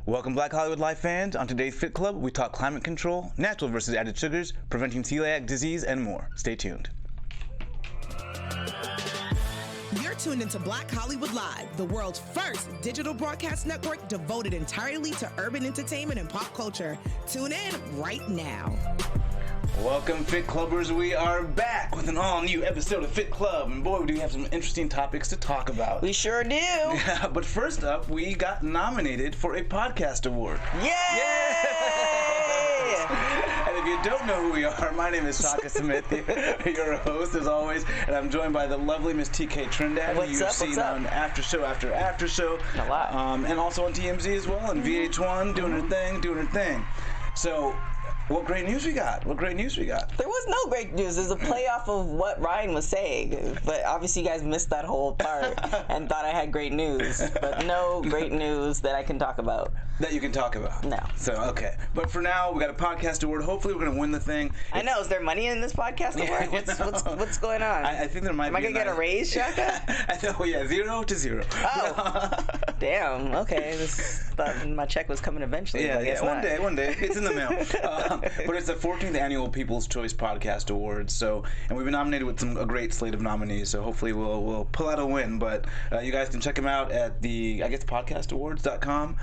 Welcome, Black Hollywood Life fans. On today's Fit Club, we talk climate control, natural versus added sugars, preventing celiac disease, and more. Stay tuned. You're tuned into Black Hollywood Live, the world's first digital broadcast network devoted entirely to urban entertainment and pop culture. Tune in right now. Welcome, Fit Clubbers. We are back with an all-new episode of Fit Club, and boy, do we have some interesting topics to talk about. We sure do. Yeah, but first up, we got nominated for a podcast award. Yay! And if you don't know who we are, my name is Shaka Smith, your host as always, and I'm joined by the lovely Miss TK Trinidad, who you've seen on After Show After After Show, a lot, and also on TMZ as well, and VH1, doing her thing. So, what great news we got? There was no great news. There's a playoff of what Ryan was saying, but obviously you guys missed that whole part and thought I had great news, but no great news that I can talk about. That you can talk about? No. So, okay. But for now, we got a podcast award. Hopefully we're going to win the thing. I know. Is there money in this podcast award? What's going on? I think there might be. Am I going to get a raise, Shaka? I know, yeah. 0 to 0. Oh. Damn. Okay. Thought my check was coming eventually. Yeah, but I guess one day. It's in the mail. But it's the 14th annual People's Choice Podcast Awards. So, and we've been nominated with a great slate of nominees. So hopefully we'll pull out a win. But you guys can check them out at podcastawards.com.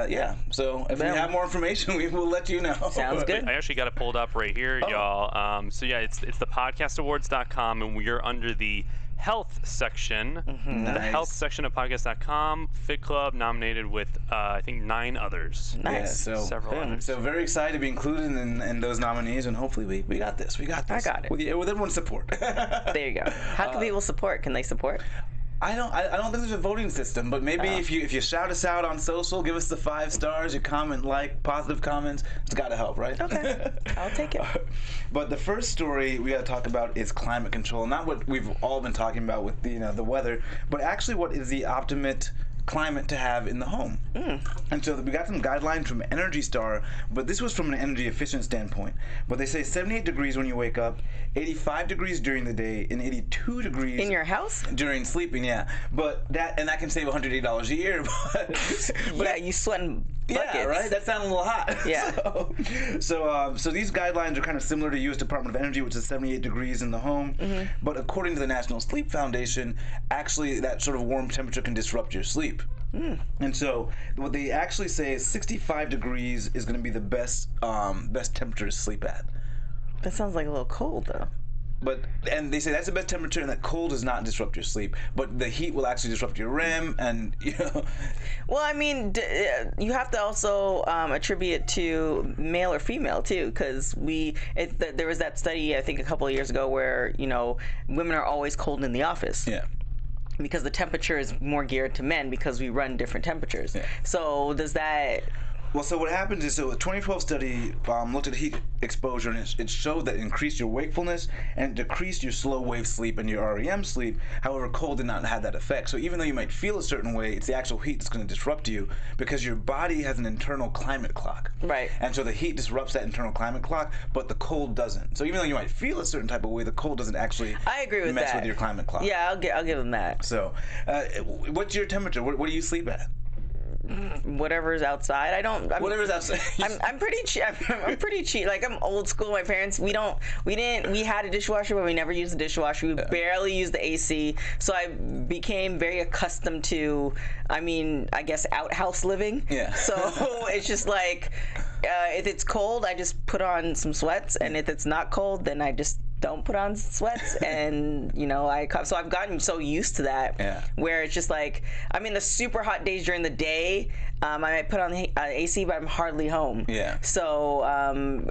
Yeah. So if we have more information, we will let you know. Sounds good. I actually got it pulled up right here, y'all. So yeah, it's the podcastawards.com, and we are under the health section. Mm-hmm. Nice. The health section of podcast.com. Fit Club nominated with I think 9 others. Nice. Yeah, Several others. So very excited to be included in those nominees, and hopefully we got this. I got it. With everyone's support. There you go. How can people support? Can they support? I don't think there's a voting system, but maybe if you shout us out on social, give us the 5 stars, you comment, positive comments, it's got to help, right? Okay, I'll take it. But the first story we got to talk about is climate control, not what we've all been talking about with the weather, but actually what is the optimate climate to have in the home. And so we got some guidelines from Energy Star, but this was from an energy efficient standpoint. But they say 78 degrees when you wake up, 85 degrees during the day, and 82 degrees in your house during sleeping. Yeah, but that can save $180 a year. But yeah, you sweating buckets. Yeah, right. That sounds a little hot. Yeah. So these guidelines are kind of similar to U.S. Department of Energy, which is 78 degrees in the home. Mm-hmm. But according to the National Sleep Foundation, actually that sort of warm temperature can disrupt your sleep. And so what they actually say is 65 degrees is going to be the best temperature to sleep at. That sounds like a little cold, though. And they say that's the best temperature, and that cold does not disrupt your sleep, but the heat will actually disrupt your REM, and Well, I mean, you have to also attribute it to male or female too, because there was that study I think a couple of years ago where women are always cold in the office. Yeah. Because the temperature is more geared to men because we run different temperatures. Yeah. So does that... Well, so what happens is, a 2012 study looked at heat exposure, and it showed that it increased your wakefulness and it decreased your slow wave sleep and your REM sleep. However, cold did not have that effect. So even though you might feel a certain way, it's the actual heat that's going to disrupt you, because your body has an internal climate clock. Right. And so the heat disrupts that internal climate clock, but the cold doesn't. So even though you might feel a certain type of way, the cold doesn't actually mess with your climate clock. Yeah, I'll give them that. So what's your temperature? What do you sleep at? Whatever's outside. Whatever's outside. I'm pretty cheap. I'm pretty cheap. Like, I'm old school. My parents, we had a dishwasher, but we never used the dishwasher. We barely used the AC. So I became very accustomed to, I guess, outhouse living. Yeah. So it's just like, if it's cold, I just put on some sweats, and if it's not cold, then I just don't put on sweats. And so I've gotten so used to that, where it's just like, the super hot days during the day, I might put on the AC, but I'm hardly home. Yeah. So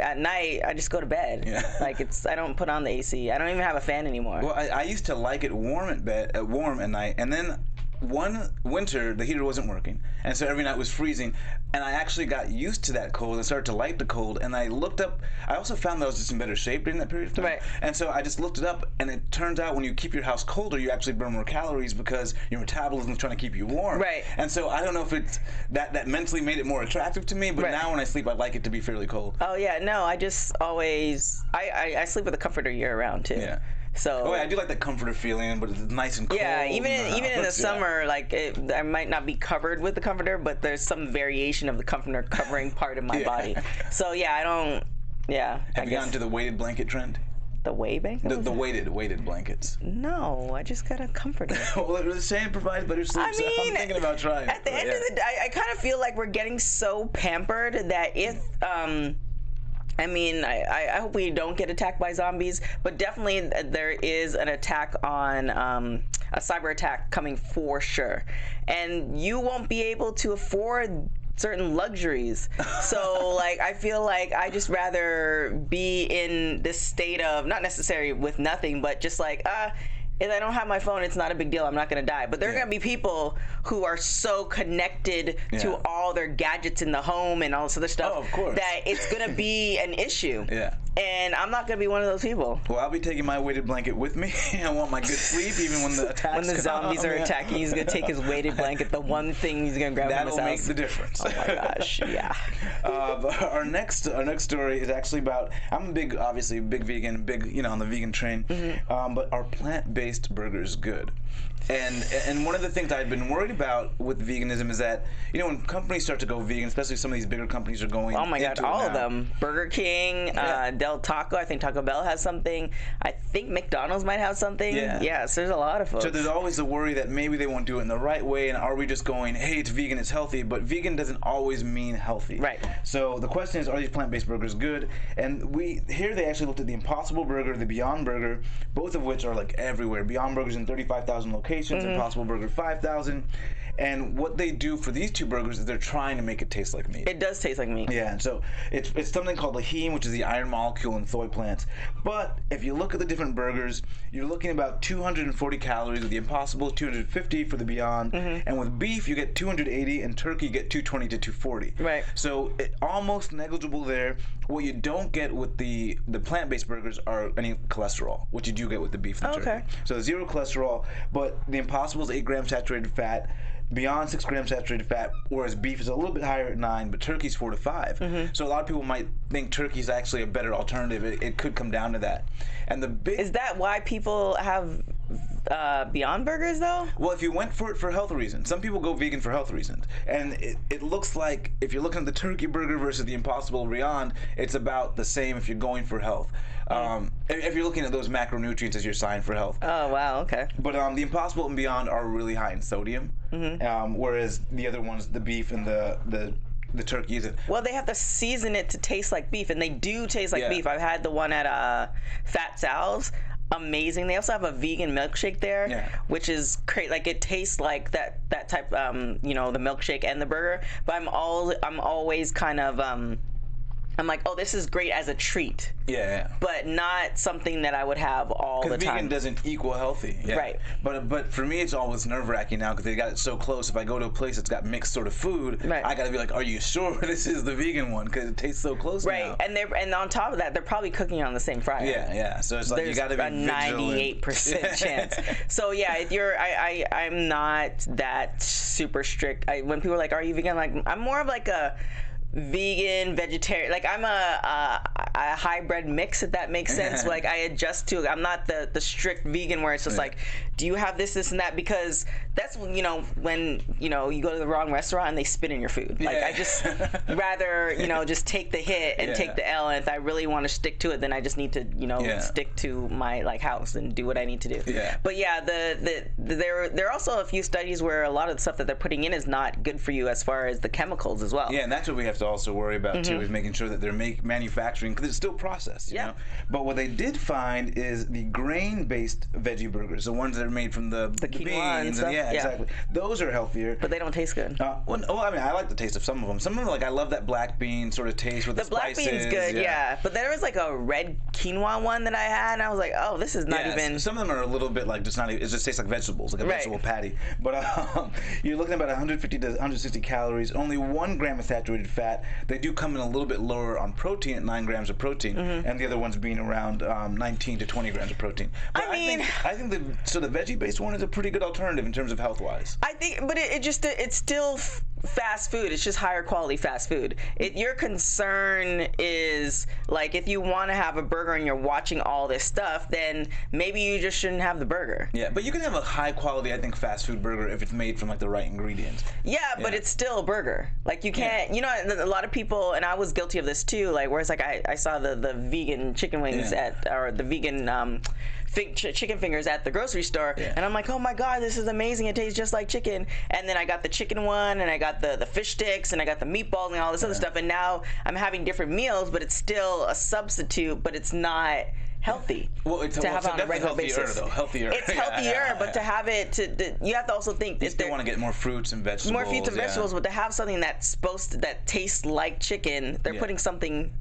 at night I just go to bed. Yeah. I don't put on the AC. I don't even have a fan anymore. Well, I used to like it warm at night, and then one winter the heater wasn't working, and so every night was freezing, and I actually got used to that cold and started to like the cold. And I looked up, I also found that I was just in better shape during that period of time. Right. And so I just looked it up, and it turns out when you keep your house colder, you actually burn more calories because your metabolism is trying to keep you warm. Right. And so I don't know if it's that mentally made it more attractive to me, but now when I sleep, I like it to be fairly cold. Oh yeah, no, I just always I sleep with a comforter year round too. Yeah. So I do like that comforter feeling, but it's nice and cold. Yeah, even in the summer, like I might not be covered with the comforter, but there's some variation of the comforter covering part of my body. So yeah, I don't. Yeah. Have you gone to the weighted blanket trend? The weight blanket? The weighted blankets. No, I just got a comforter. Well, they're saying provides better sleep. So I'm thinking about trying. At the end of the day, I kind of feel like we're getting so pampered that if I mean, I hope we don't get attacked by zombies, but definitely there is an attack on a cyber attack coming for sure, and you won't be able to afford certain luxuries. So like I feel like I just rather be in this state of not necessarily with nothing, but just like if I don't have my phone, it's not a big deal. I'm not going to die. But there are going to be people who are so connected to all their gadgets in the home and all this other stuff that it's going to be an issue. Yeah. And I'm not going to be one of those people. Well, I'll be taking my weighted blanket with me. I want my good sleep even when the attacks When the zombies are attacking, he's going to take his weighted blanket, the one thing he's going to grab from his house. That'll make the difference. Oh my gosh, yeah. But our next story is actually about, I'm obviously big vegan, on the vegan train, but are plant-based burgers good? And one of the things I've been worried about with veganism is that, when companies start to go vegan, especially some of these bigger companies are going Oh my God, all of them. Burger King, Del Taco, I think Taco Bell has something. I think McDonald's might have something. Yeah, so there's a lot of folks. So there's always the worry that maybe they won't do it in the right way, and are we just going, hey, it's vegan, it's healthy, but vegan doesn't always mean healthy. Right. So the question is, are these plant-based burgers good? And they actually looked at the Impossible Burger, the Beyond Burger, both of which are like everywhere. Beyond Burger's in 35,000 locations. Impossible Burger 5,000, and what they do for these two burgers is they're trying to make it taste like meat. It does taste like meat. Yeah, and so it's something called lahim, which is the iron molecule in soy plants. But if you look at the different burgers, you're looking at about 240 calories with the Impossible, 250 for the Beyond, and with beef you get 280, and turkey you get 220 to 240. Right. So almost negligible there. What you don't get with the plant-based burgers are any cholesterol, which you do get with the beef and the turkey. So 0 cholesterol, but the Impossible is 8 grams saturated fat, Beyond 6 grams saturated fat, whereas beef is a little bit higher at 9, but turkey's 4 to 5. So a lot of people might think turkey's actually a better alternative. It could come down to that. And is that why people have Beyond Burgers though? Well, if you went for it for health reasons, some people go vegan for health reasons, and it looks like if you're looking at the turkey burger versus the Impossible Beyond, it's about the same if you're going for health. If you're looking at those macronutrients as your sign for health. Oh wow, okay. But the Impossible and Beyond are really high in sodium, whereas the other ones, the beef and the turkey isn't. Well, they have to season it to taste like beef, and they do taste like beef. I've had the one at Fat Sal's. Amazing. They also have a vegan milkshake there, which is great. Like it tastes like that type, the milkshake and the burger. But I'm always kind of I'm like, oh, this is great as a treat. Yeah. But not something that I would have all the time. Because vegan doesn't equal healthy. Yeah. Right. But for me, it's always nerve-wracking now because they got it so close. If I go to a place that's got mixed sort of food, I got to be like, are you sure this is the vegan one? Because it tastes so close now. And on top of that, they're probably cooking on the same fryer. Yeah. So it's like you got to be vigilant. 98% chance. So yeah, I'm not that super strict. When people are like, are you vegan? Like, I'm more of like a vegan, vegetarian, like I'm a hybrid mix, if that makes sense. Like I adjust to it. I'm not the strict vegan where it's just like, do you have this and that? Because that's when you go to the wrong restaurant and they spit in your food. Like I just rather just take the hit and take the L, and if I really want to stick to it, then I just need to stick to my house and do what I need to do. But there are also a few studies where a lot of the stuff that they're putting in is not good for you as far as the chemicals as well. And that's what we have to also worry about too, is making sure that they're manufacturing, because it's still processed, you know. But what they did find is the grain-based veggie burgers, the ones that are made from the quinoa beans, and stuff. Exactly. Those are healthier, but they don't taste good. I mean, I like the taste of some of them. Some of them, I love that black bean sort of taste with the spices. The black bean's good, but there was like a red quinoa one that I had, and I was like, oh, this is not even. Some of them are a little bit like just not. It just tastes like vegetables, like a vegetable patty. But you're looking at about 150 to 160 calories, only 1 gram of saturated fat. They do come in a little bit lower on protein at 9 grams of protein, and the other ones being around 19 to 20 grams of protein. But I think the veggie-based one is a pretty good alternative in terms of health-wise. I think, but it still fast food. It's just higher quality fast food. Your concern is like if you want to have a burger and you're watching all this stuff, then maybe you just shouldn't have the burger. Yeah, but you can have a high quality, I think, fast food burger if it's made from like the right ingredients. Yeah, but it's still a burger. Like you can't, you know, a lot of people, and I was guilty of this too. Like whereas like I saw the vegan chicken wings or the vegan chicken fingers at the grocery store, and I'm like, oh my god, this is amazing, it tastes just like chicken. And then I got the chicken one, and I got the fish sticks, and I got the meatballs and all this other stuff, and now I'm having different meals, but it's still a substitute, but it's not healthy. Well, it's to have it on a regular healthier, basis. Though. Healthier. It's healthier, but to have it, you have to also think you still want to get more fruits and vegetables. More fruits and vegetables, but to have something that tastes like chicken, they're putting something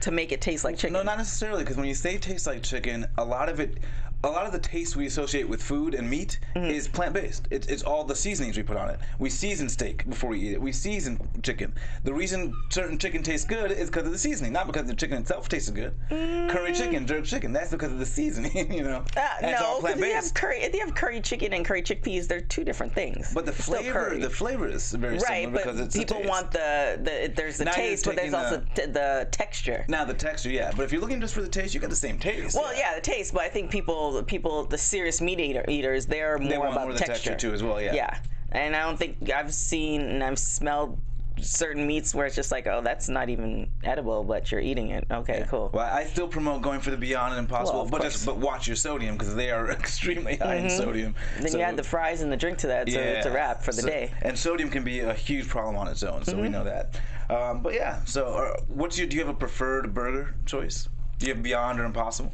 to make it taste like chicken. No, not necessarily, because when you say taste like chicken, a lot of the taste we associate with food and meat is plant-based. It's all the seasonings we put on it. We season steak before we eat it. We season chicken. The reason certain chicken tastes good is because of the seasoning, not because the chicken itself tastes good. Curry chicken, jerk chicken, that's because of the seasoning, you know. No, because if you have curry chicken and curry chickpeas, they're two different things. But the flavor is very similar because it's people the taste. Want there's the taste, but there's also the texture. Now the texture, yeah. But if you're looking just for the taste, you got the same taste. Well, yeah, the taste, but I think the serious meat eaters, they're more about more the texture too as well, yeah. Yeah, and I don't think I've seen and I've smelled certain meats where it's just like, oh, that's not even edible, but you're eating it. Okay, cool. Well, I still promote going for the Beyond and Impossible, but watch your sodium because they are extremely high in sodium. Then you add the fries and the drink to that, so it's a wrap for the day. And sodium can be a huge problem on its own, so we know that. But yeah, so do you have a preferred burger choice? Do you have Beyond or Impossible?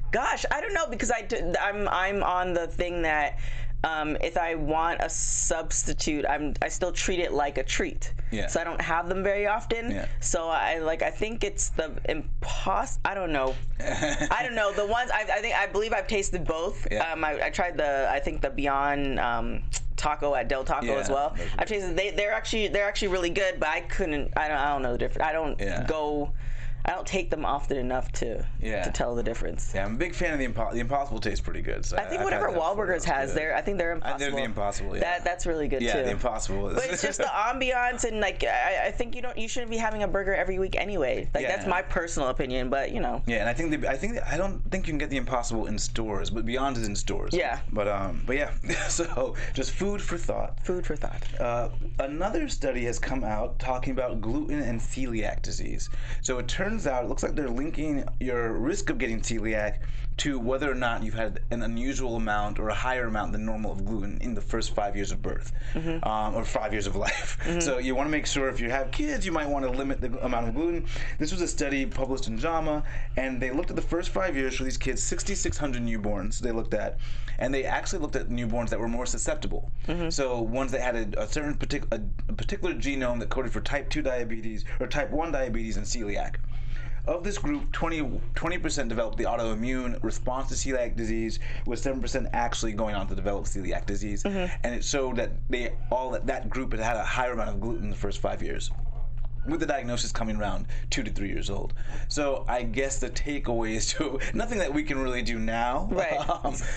Gosh, I don't know, because I'm on the thing that if I want a substitute, I still treat it like a treat. Yeah. So I don't have them very often. Yeah. So I think it's the I don't know. I don't know. The ones I believe I've tasted both. Yeah. I tried the Beyond taco at Del Taco as well. I've tasted they're actually really good, but I don't know the difference. I don't take them often enough to tell the difference. Yeah, I'm a big fan of the Impossible tastes pretty good. So I think whatever Wahlburgers has there, I think they're Impossible. They're the Impossible, yeah. That's really good too. Yeah, the Impossible is. But it's just the ambiance, and like I think you shouldn't be having a burger every week anyway. Like that's my personal opinion, but you know. Yeah, and I don't think you can get the Impossible in stores, but Beyond is in stores. Yeah. But yeah. So just food for thought. Food for thought. Another study has come out talking about gluten and celiac disease. So it turns out, it looks like they're linking your risk of getting celiac to whether or not you've had an unusual amount or a higher amount than normal of gluten in the first 5 years of birth, or 5 years of life. So you want to make sure if you have kids, you might want to limit the amount of gluten. This was a study published in JAMA, and they looked at the first 5 years for these kids, 6,600 newborns they looked at, and they actually looked at newborns that were more susceptible. So ones that had a certain particular genome that coded for type 2 diabetes or type 1 diabetes and celiac. Of this group, 20% developed the autoimmune response to celiac disease, with 7% actually going on to develop celiac disease. And it showed that that group had a higher amount of gluten in the first 5 years, with the diagnosis coming around 2 to 3 years old. So I guess the takeaway is nothing that we can really do now. Right.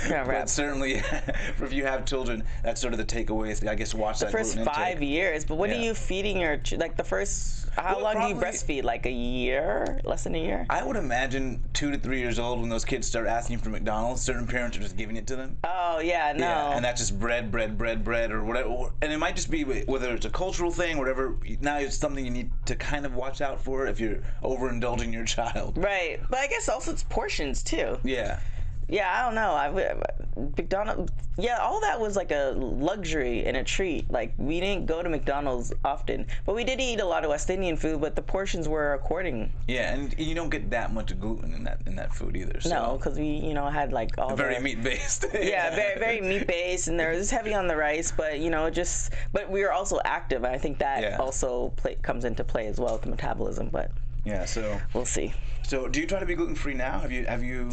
But certainly, if you have children, that's sort of the takeaway. Is I guess watch that first gluten 5 years. But what are you feeding your the first? How long do you breastfeed? Like a year? Less than a year? I would imagine 2 to 3 years old when those kids start asking for McDonald's. Certain parents are just giving it to them. Oh yeah, no. Yeah, and that's just bread, or whatever. And it might just be whether it's a cultural thing, or whatever. Now it's something you need to kind of watch out for if you're overindulging your child. Right, but I guess also it's portions too. Yeah. Yeah, I don't know. McDonald's, all that was like a luxury and a treat. Like we didn't go to McDonald's often, but we did eat a lot of West Indian food. But the portions were according. Yeah, and you don't get that much gluten in that food either. So. No, because we had like all very meat based. Yeah, very meat based, and there was heavy on the rice. But but we were also active. And I think that also comes into play as well with the metabolism. But yeah, so we'll see. So do you try to be gluten free now? Have you?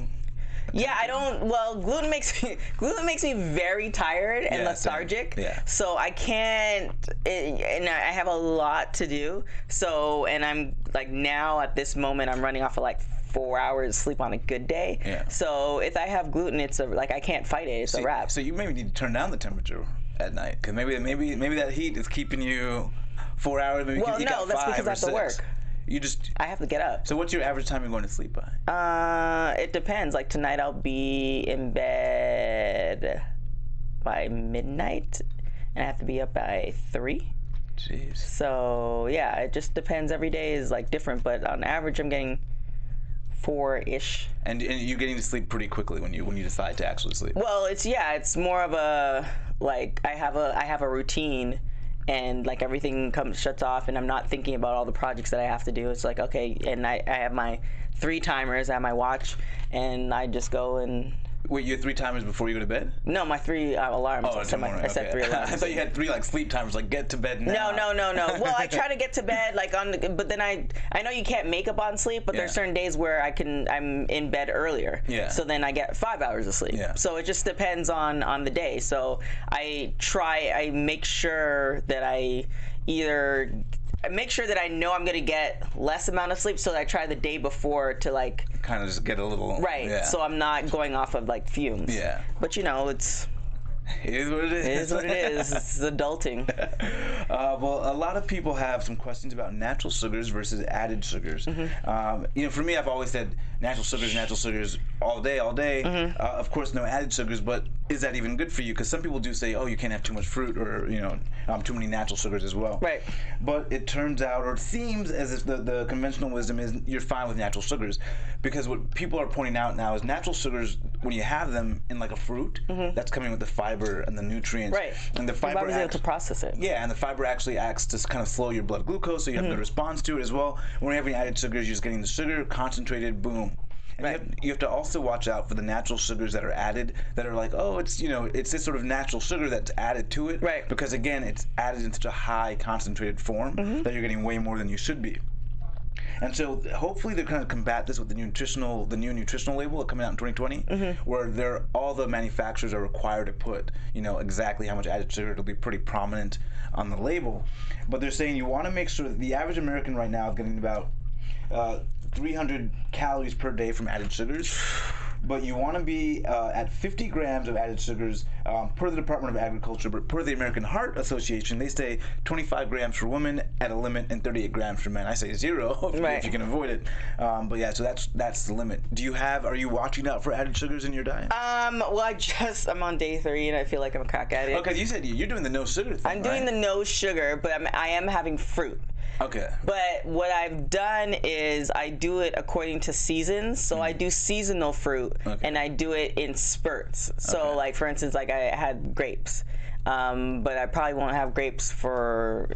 Yeah, I don't. Well, gluten makes me very tired and lethargic. Yeah. So I can't. And I have a lot to do. So, and I'm like now at this moment I'm running off of like 4 hours sleep on a good day. Yeah. So if I have gluten, it's I can't fight it. It's a wrap. So you maybe need to turn down the temperature. at night? Because maybe that heat is keeping you 4 hours. Maybe Well, you no, got that's 5 because I or have to 6. work. You just. I have to get up. So what's your average time you're going to sleep by? It depends. Like tonight, I'll be in bed by midnight, and I have to be up by 3. Jeez. So yeah, it just depends. Every day is like different, but on average, I'm getting 4-ish. And you're getting to sleep pretty quickly when you decide to actually sleep. Well, it's more of a like I have a routine. And like everything shuts off, and I'm not thinking about all the projects that I have to do. It's like, okay, and I have my 3 timers at my watch, and I just go and. Wait, you have 3 timers before you go to bed? No, my 3 alarms. Oh, I set 3 alarms. I thought you had 3 like sleep timers, like get to bed now. No. Well, I try to get to bed but then I know you can't make up on sleep, but there's certain days where I'm in bed earlier. Yeah. So then I get 5 hours of sleep. Yeah. So it just depends on the day. So I make sure that I make sure that I know I'm gonna get less amount of sleep, so that I try the day before to like kind of just get a little right. Yeah. So I'm not going off of like fumes. Yeah. But you know, it is what it is. It is what it is. It's adulting. Well, a lot of people have some questions about natural sugars versus added sugars. Mm-hmm. For me, I've always said natural sugars all day. Mm-hmm. Of course, no added sugars, but is that even good for you? Because some people do say, oh, you can't have too much fruit or, too many natural sugars as well. Right. But it turns out, or it seems as if the conventional wisdom is you're fine with natural sugars. Because what people are pointing out now is natural sugars, when you have them in like a fruit, mm-hmm. that's coming with the fiber and the nutrients. Right. And the fiber is able to process it. Yeah, and the fiber actually acts to kind of slow your blood glucose, so you have mm-hmm. the response to it as well. When you're having added sugars, you're just getting the sugar concentrated, boom. And right. you have to also watch out for the natural sugars that are added, that are like, oh, it's this sort of natural sugar that's added to it. Right. Because again, it's added in such a high concentrated form mm-hmm. that you're getting way more than you should be. And so hopefully they're going to combat this with the new nutritional label coming out in 2020, mm-hmm. where all the manufacturers are required to put exactly how much added sugar. It'll be pretty prominent on the label. But they're saying you want to make sure that the average American right now is getting about 300 calories per day from added sugars. But you want to be at 50 grams of added sugars per the Department of Agriculture, but per the American Heart Association, they say 25 grams for women at a limit and 38 grams for men. I say 0 if you can avoid it. But yeah, so that's the limit. Are you watching out for added sugars in your diet? Well, I'm on day 3 and I feel like I'm a crack addict. Okay, you said you're doing the no sugar thing. I'm doing the no sugar, but I am having fruit. Okay. But what I've done is I do it according to seasons. So I do seasonal fruit, and I do it in spurts. So like, for instance, like I had grapes. But I probably won't have grapes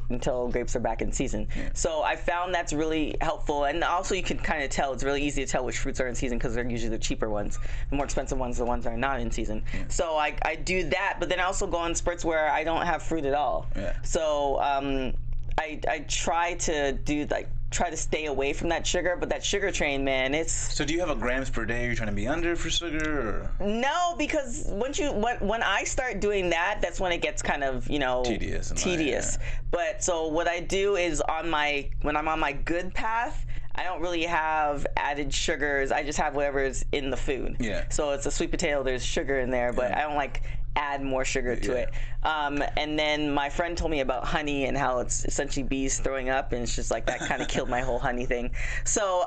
until grapes are back in season. Yeah. So I found that's really helpful. And also you can kind of tell, it's really easy to tell which fruits are in season because they're usually the cheaper ones. The more expensive ones are the ones that are not in season. Yeah. So I do that, but then I also go in spurts where I don't have fruit at all. Yeah. So I try to stay away from that sugar, but that sugar train, man, it's... So do you have a grams per day you're trying to be under for sugar, or...? No, because when I start doing that, that's when it gets kind of, tedious. Yeah. But so what I do is when I'm on my good path, I don't really have added sugars. I just have whatever is in the food. Yeah. So it's a sweet potato, there's sugar in there, but I don't add more sugar to it. And then my friend told me about honey and how it's essentially bees throwing up, and it's just like that kind of killed my whole honey thing. So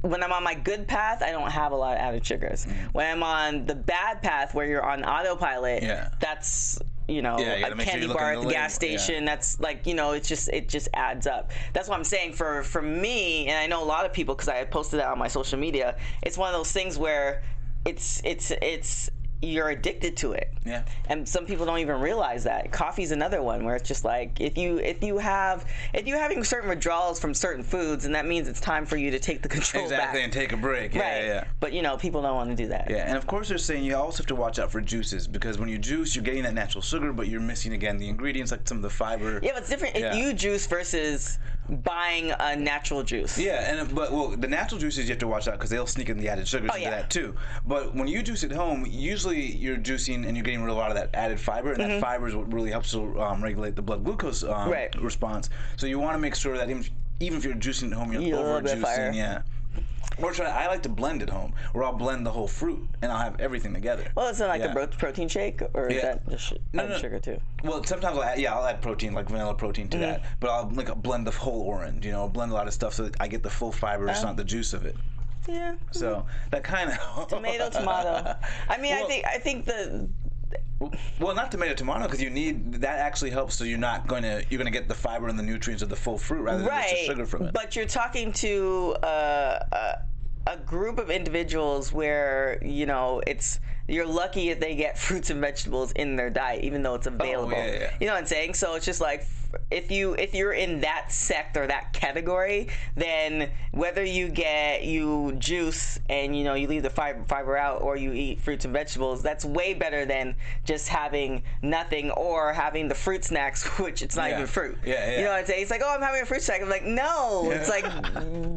when I'm on my good path, I don't have a lot of added sugars. When I'm on the bad path, where you're on autopilot, that's a candy bar at the gas station. That's like, it just adds up. That's what I'm saying. For me, and I know a lot of people, because I posted that on my social media, it's one of those things where it's you're addicted to it. Yeah. And some people don't even realize that. Coffee's another one where it's just like, if you're having certain withdrawals from certain foods, and that means it's time for you to take the control back. And take a break. Yeah. But people don't want to do that. Yeah, and of course they're saying you also have to watch out for juices, because when you juice, you're getting that natural sugar, but you're missing again the ingredients, like some of the fiber. Yeah, but it's different if you juice versus buying a natural juice. Yeah, but the natural juices you have to watch out because they'll sneak in the added sugars into that too. But when you juice at home, usually you're juicing and you're getting rid of a lot of that added fiber, and that fiber is what really helps to regulate the blood glucose response. So you want to make sure that even if you're juicing at home, you're over juicing. Yeah. Or I like to blend at home, where I'll blend the whole fruit and I'll have everything together. Well, is it like a protein shake, or is that just sugar too? Well, sometimes I'll add protein, like vanilla protein to that, but I'll blend the whole orange. Blend a lot of stuff so that I get the full fiber, it's not the juice of it. Yeah. So that kind of tomato. I mean, well, I think the. Well, not tomato, because you need that actually helps. So you're gonna get the fiber and the nutrients of the full fruit rather than just the sugar from it. But you're talking to a group of individuals where you're lucky if they get fruits and vegetables in their diet, even though it's available. Oh, yeah. You know what I'm saying? So it's just like if you're in that sect or that category, then whether you get juice and you leave the fiber out, or you eat fruits and vegetables, that's way better than just having nothing or having the fruit snacks, which it's not even fruit. Yeah. You know what I'm saying? It's like, oh, I'm having a fruit snack. I'm like, no, it's like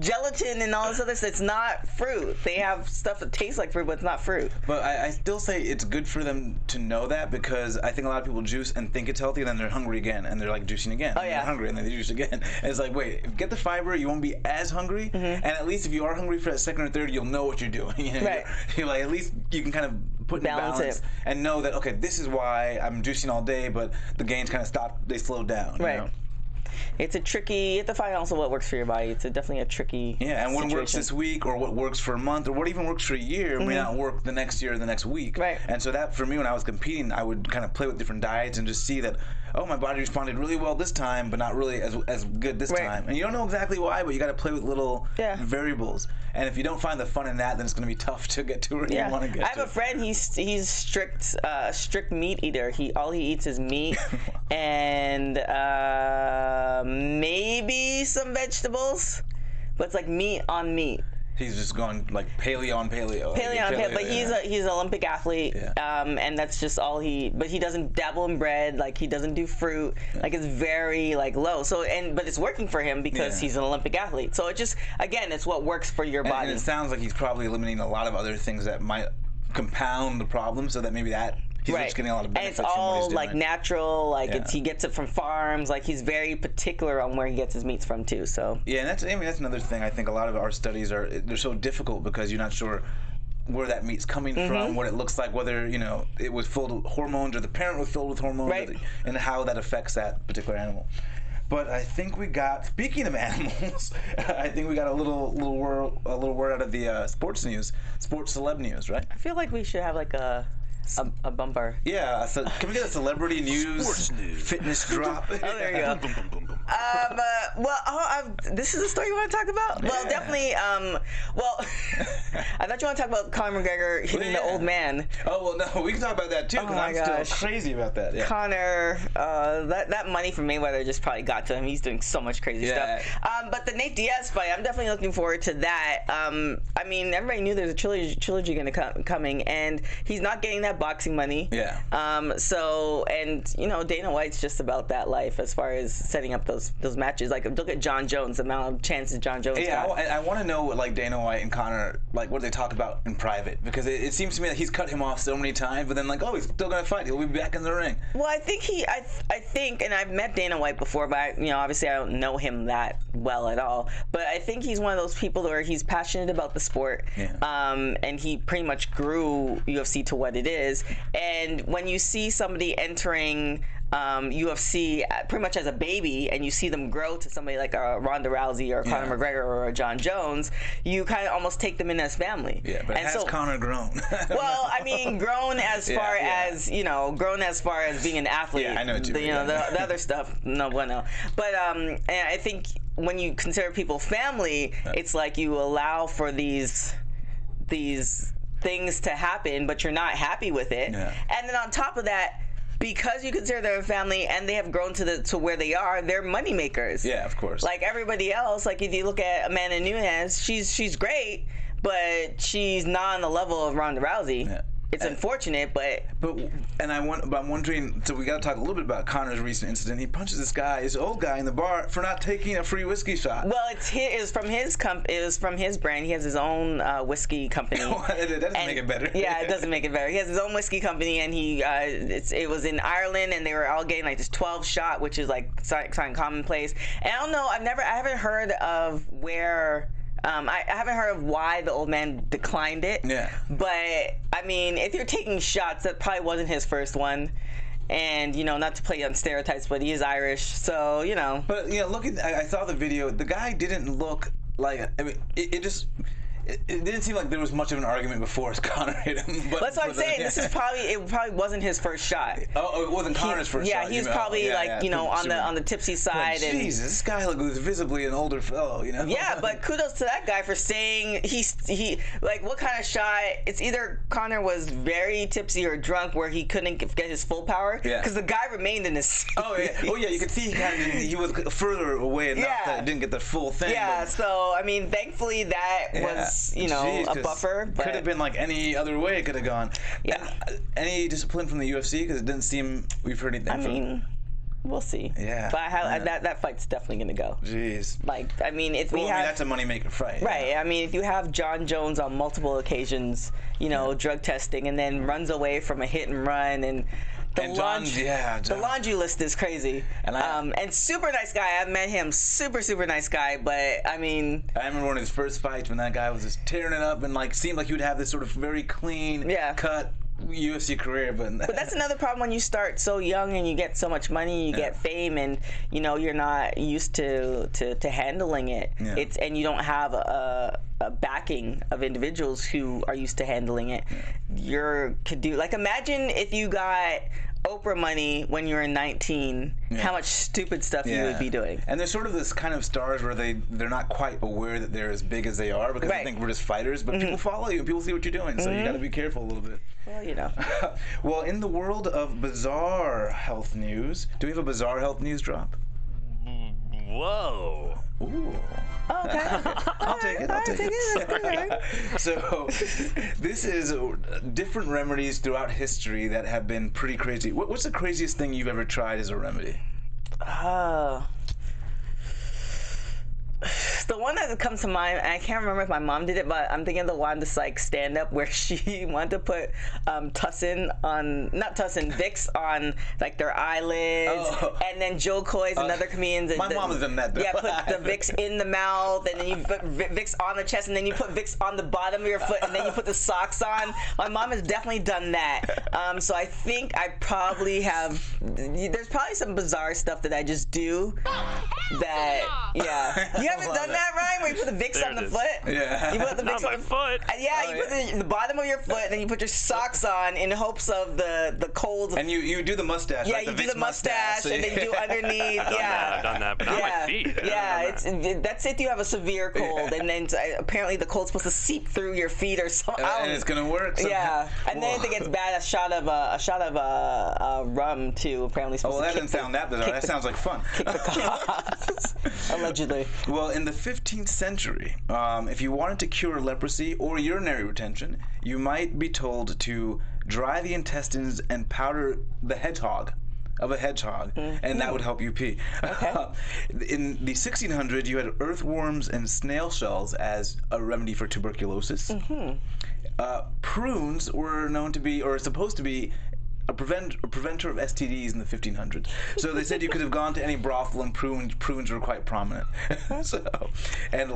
gelatin and all this other stuff. It's not fruit. They have stuff that tastes like fruit, but it's not fruit. But I still say it's good for them to know that, because I think a lot of people juice and think it's healthy, and then they're hungry again, and they're like juicing again. Oh, yeah. They're hungry, and then they juice again. And it's like, wait, get the fiber, you won't be as hungry, and at least if you are hungry for that second or third, you'll know what you're doing. Right. You're like, at least you can kind of put in balance and know that, okay, this is why I'm juicing all day, but the gains kind of stop, they slow down. Right. It's a tricky. You have to find also what works for your body. It's definitely a tricky. Yeah, and what works this week, or what works for a month, or what even works for a year, may not work the next year or the next week. Right. And so that, for me, when I was competing, I would kind of play with different diets and just see that, oh, my body responded really well this time, but not really as good this time. And you don't know exactly why, but you got to play with little variables. And if you don't find the fun in that, then it's going to be tough to get to where you want to get to. I have a friend. He's strict meat eater. All he eats is meat and maybe some vegetables, but it's like meat on meat. He's just going like paleo on paleo. But he's an Olympic athlete, and that's just all he. But he doesn't dabble in bread. Like, he doesn't do fruit. Like, it's very low. So but it's working for him because he's an Olympic athlete. So it just, again, it's what works for your body. And it sounds like he's probably eliminating a lot of other things that might compound the problem, so that maybe that. He's just getting a lot of benefits. And it's all from what he's doing. like natural, he gets it from farms. Like, he's very particular on where he gets his meats from too. So and that's another thing. I think a lot of our studies they're so difficult because you're not sure where that meat's coming from, what it looks like, whether it was filled with hormones or the parent was filled with hormones, and how that affects that particular animal. But I think we got, speaking of animals, I think we got a little word out of the sports celeb news, right? I feel like we should have like a bumper. Yeah, so can we get a celebrity news fitness drop? Oh, there you go. This is the story you want to talk about? Well, definitely. I thought you want to talk about Conor McGregor hitting the old man. Oh, well, no, we can talk about that too, because I'm still crazy about that. Yeah. Conor, that money from Mayweather just probably got to him. He's doing so much crazy stuff. But the Nate Diaz fight, I'm definitely looking forward to that. I mean, everybody knew there's a trilogy going to coming, and he's not getting that boxing money. Yeah. Dana White's just about that life as far as setting up those matches. Like, look at John Jones, the amount of chances John Jones got. I want to know what Dana White and Conor, what they talk about in private, because it seems to me that he's cut him off so many times, but then he's still gonna fight. He'll be back in the ring. Well, I think, and I've met Dana White before, but obviously I don't know him that well at all. But I think he's one of those people where he's passionate about the sport, and he pretty much grew UFC to what it is. And when you see somebody entering UFC pretty much as a baby, and you see them grow to somebody like a Ronda Rousey or Conor McGregor or a John Jones, you kind of almost take them in as family. Yeah, but has Conor grown? Well, I mean, grown as far as being an athlete. Yeah, I know what you mean. The other stuff, no bueno. But and I think when you consider people family, it's like you allow for these things to happen, but you're not happy with it. Yeah. And then on top of that, because you consider them a family and they have grown to where they are, they're money makers. Yeah, of course. Like everybody else, like if you look at Amanda Nunes, she's great, but she's not on the level of Ronda Rousey. Yeah. It's unfortunate, but I'm wondering. So we got to talk a little bit about Conor's recent incident. He punches this old guy in the bar for not taking a free whiskey shot. Well, it was from his brand. He has his own whiskey company. That doesn't make it better. Yeah, it doesn't make it better. He has his own whiskey company, and it was in Ireland, and they were all getting this 12 shot, which is something commonplace. And I don't know. I haven't heard of where I haven't heard of why the old man declined it. Yeah. But, I mean, if you're taking shots, that probably wasn't his first one. And, you know, not to play on stereotypes, but he is Irish, so, you know. But, you know, I saw the video. The guy didn't look like, I mean, it just... It didn't seem like there was much of an argument before Conor hit him. But that's what I'm saying. This is it probably wasn't his first shot. Oh, it wasn't Conor's first shot. Yeah, he was probably you know, on the tipsy side. Like, Jesus, this guy was visibly an older fellow, you know. Yeah, but kudos to that guy for saying he like what kind of shot? It's either Conor was very tipsy or drunk where he couldn't get his full power. Yeah. Because the guy remained in his seat. Oh yeah, you could see he was further away enough that it didn't get the full thing. Yeah, so I mean, thankfully that was. You know, a buffer. Could have been like any other way it could have gone. Yeah. And, any discipline from the UFC? Because it didn't seem we've heard anything. I mean, we'll see. Yeah. But that fight's definitely gonna go. Jeez. Like, I mean, if we have that's a moneymaker fight. Right. I mean, if you have John Jones on multiple occasions, you know, drug testing, and then runs away from a hit and run and. The laundry list is crazy. And super nice guy. I've met him. Super nice guy. But, I mean... I remember one of his first fights when that guy was just tearing it up and, like, seemed like he would have this sort of very clean cut UFC career. But that's another problem when you start so young and you get so much money, you get fame, and, you know, you're not used to handling it. Yeah. And you don't have a backing of individuals who are used to handling it. Imagine if you got Oprah money when you were 19, how much stupid stuff you would be doing. And there's sort of this kind of stars where they're not quite aware that they're as big as they are because they think we're just fighters, but people follow you and people see what you're doing, so you got to be careful a little bit. Well, you know. Well, in the world of bizarre health news, do we have a bizarre health news drop? Whoa. Ooh. Oh, okay. I'll take it. So, this is different remedies throughout history that have been pretty crazy. What's the craziest thing you've ever tried as a remedy? The one that comes to mind, and I can't remember if my mom did it, but I'm thinking of the one that's like stand up where she wanted to put Vicks on like their eyelids, and then Joe Coy's and other comedians. My mom has done that though. Yeah, put the Vicks in the mouth, and then you put Vicks on the chest, and then you put Vicks on the bottom of your foot, and then you put the socks on. My mom has definitely done that. So I think I probably have. There's probably some bizarre stuff that I just do. You haven't done that, Ryan? Where you put the Vicks on the foot? Yeah. You put the Vicks on my foot. You put the bottom of your foot, and then you put your socks on in hopes of the cold. And you do the mustache. Yeah, right? you do the mustache, and then you do underneath. I've done that, but not my feet. That's if you have a severe cold, and then apparently the cold's supposed to seep through your feet or something. And it's gonna work. Yeah, and then if it gets bad, a shot of rum too. Apparently supposed to. Well, that doesn't sound that bizarre. That sounds like fun. Kick the cops. Allegedly. Well, in the 15th century, if you wanted to cure leprosy or urinary retention, you might be told to dry the intestines and powder the hedgehog of a hedgehog, and that would help you pee. Okay. In the 1600s, you had earthworms and snail shells as a remedy for tuberculosis. Prunes were known to be, or supposed to be, a preventer of STDs in the 1500s. So they said you could have gone to any brothel and prunes were quite prominent. And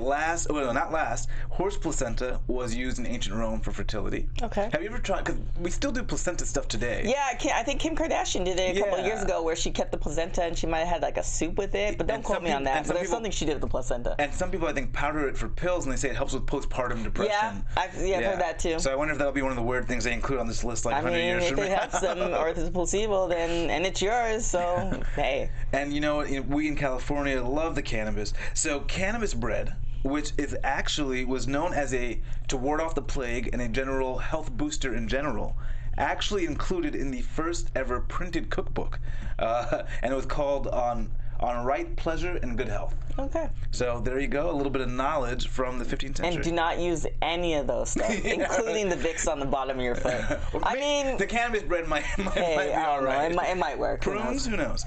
horse placenta was used in ancient Rome for fertility. Okay. Have you ever tried, because we still do placenta stuff today. Yeah, I think Kim Kardashian did it a couple of years ago where she kept the placenta and she might have had like a soup with it, but don't quote me on that. But there's something she did with the placenta. And some people, I think, powder it for pills and they say it helps with postpartum depression. Yeah, I've heard that too. So I wonder if that'll be one of the weird things they include on this list like 100 years from now. If it helps them or if it's a placebo, then and it's yours, so hey. And you know, we in California love the cannabis. So cannabis bread, which was known as to ward off the plague and a general health booster in general, actually included in the first ever printed cookbook, and it was called on right pleasure and good health. Okay. So there you go, a little bit of knowledge from the 15th century. And do not use any of those stuff, including the Vicks on the bottom of your foot. I mean, the cannabis bread might be all right. It might work. Prunes, who knows?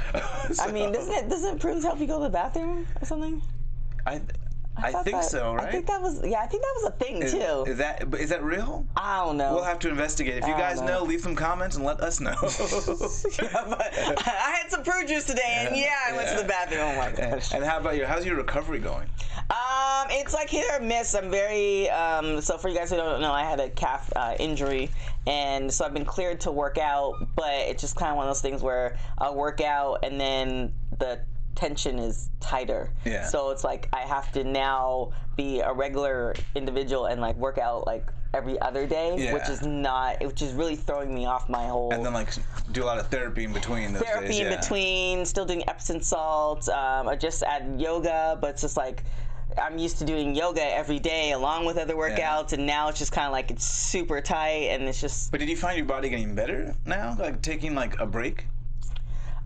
I mean, doesn't prunes help you go to the bathroom or something? I think so, right? I think that was a thing too. Is that real? I don't know. We'll have to investigate. If you guys know, leave some comments and let us know. But I had some prune juice today, and I went to the bathroom. Oh my gosh. And how's your recovery going? It's like hit or miss. I'm very so for you guys who don't know, I had a calf injury, and so I've been cleared to work out, but it's just kind of one of those things where I'll work out and then the tension is tighter. Yeah. So it's like I have to now be a regular individual and like work out like every other day, which is really throwing me off my whole. And then like do a lot of therapy in between those days. In between, still doing Epsom salts. I just add yoga, but it's just like I'm used to doing yoga every day along with other workouts, and now it's just kind of like it's super tight, and it's just. But did you find your body getting better now, like taking like a break?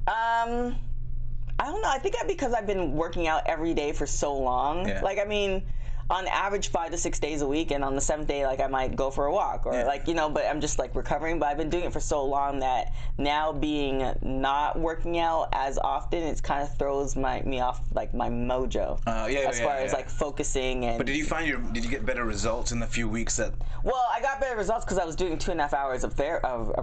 I don't know. I think because I've been working out every day for so long. Yeah. Like, I mean, on average 5 to 6 days a week, and on the 7th day, like I might go for a walk or like, you know, but I'm just like recovering. But I've been doing it for so long that now being not working out as often, it kind of throws me off like my mojo. As far as like focusing and. But did you get better results in the few weeks that? Well, I got better results because I was doing 2.5 hours of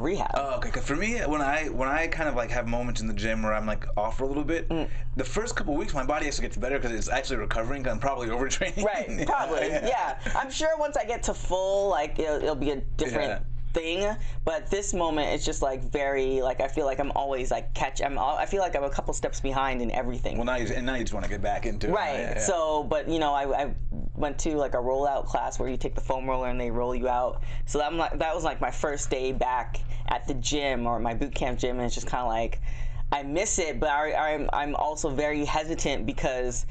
rehab. Oh, okay. Cause for me, when I kind of like have moments in the gym where I'm like off for a little bit, the first couple of weeks my body actually gets better because it's actually recovering. Cause I'm probably overtraining. Right. Probably, yeah. I'm sure once I get to full, like it'll be a different thing. But at this moment, it's just like very, like I feel like I'm always like I feel like I'm a couple steps behind in everything. Well, now you just want to get back into it. Right. So, but you know, I went to like a rollout class where you take the foam roller and they roll you out. So that was like my first day back at the gym or my boot camp gym, and it's just kind of like I miss it, but I'm also very hesitant because.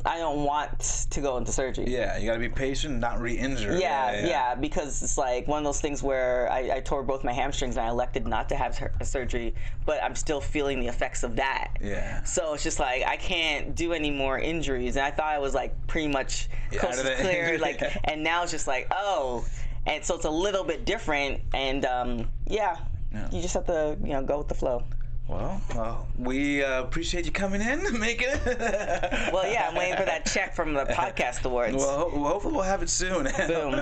I don't want to go into surgery. Yeah, you gotta be patient, not re-injure. Yeah, because it's like one of those things where I tore both my hamstrings and I elected not to have a surgery, but I'm still feeling the effects of that. Yeah. So it's just like I can't do any more injuries, and I thought I was like pretty much coast clear, like, and now it's just like and so it's a little bit different, and you just have to go with the flow. Well, we appreciate you coming in, making it. Well, yeah, I'm waiting for that check from the podcast awards. Well, hopefully we'll have it soon. Boom.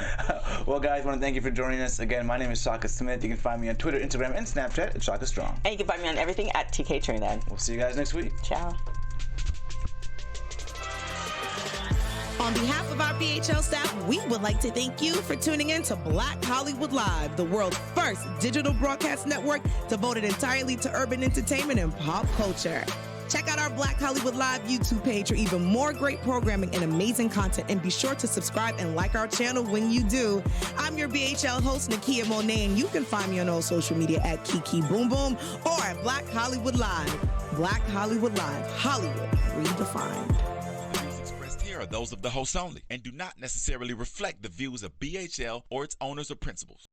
Well, guys, I want to thank you for joining us. Again, my name is Shaka Smith. You can find me on Twitter, Instagram, and Snapchat at Shaka Strong. And you can find me on everything at TK Trinidad. We'll see you guys next week. Ciao. On behalf of our BHL staff, we would like to thank you for tuning in to Black Hollywood Live, the world's first digital broadcast network devoted entirely to urban entertainment and pop culture. Check out our Black Hollywood Live YouTube page for even more great programming and amazing content, and be sure to subscribe and like our channel when you do. I'm your BHL host, Nakia Monet, and you can find me on all social media at Kiki Boom Boom or at Black Hollywood Live. Black Hollywood Live, Hollywood redefined. Are those of the host only and do not necessarily reflect the views of BHL or its owners or principals.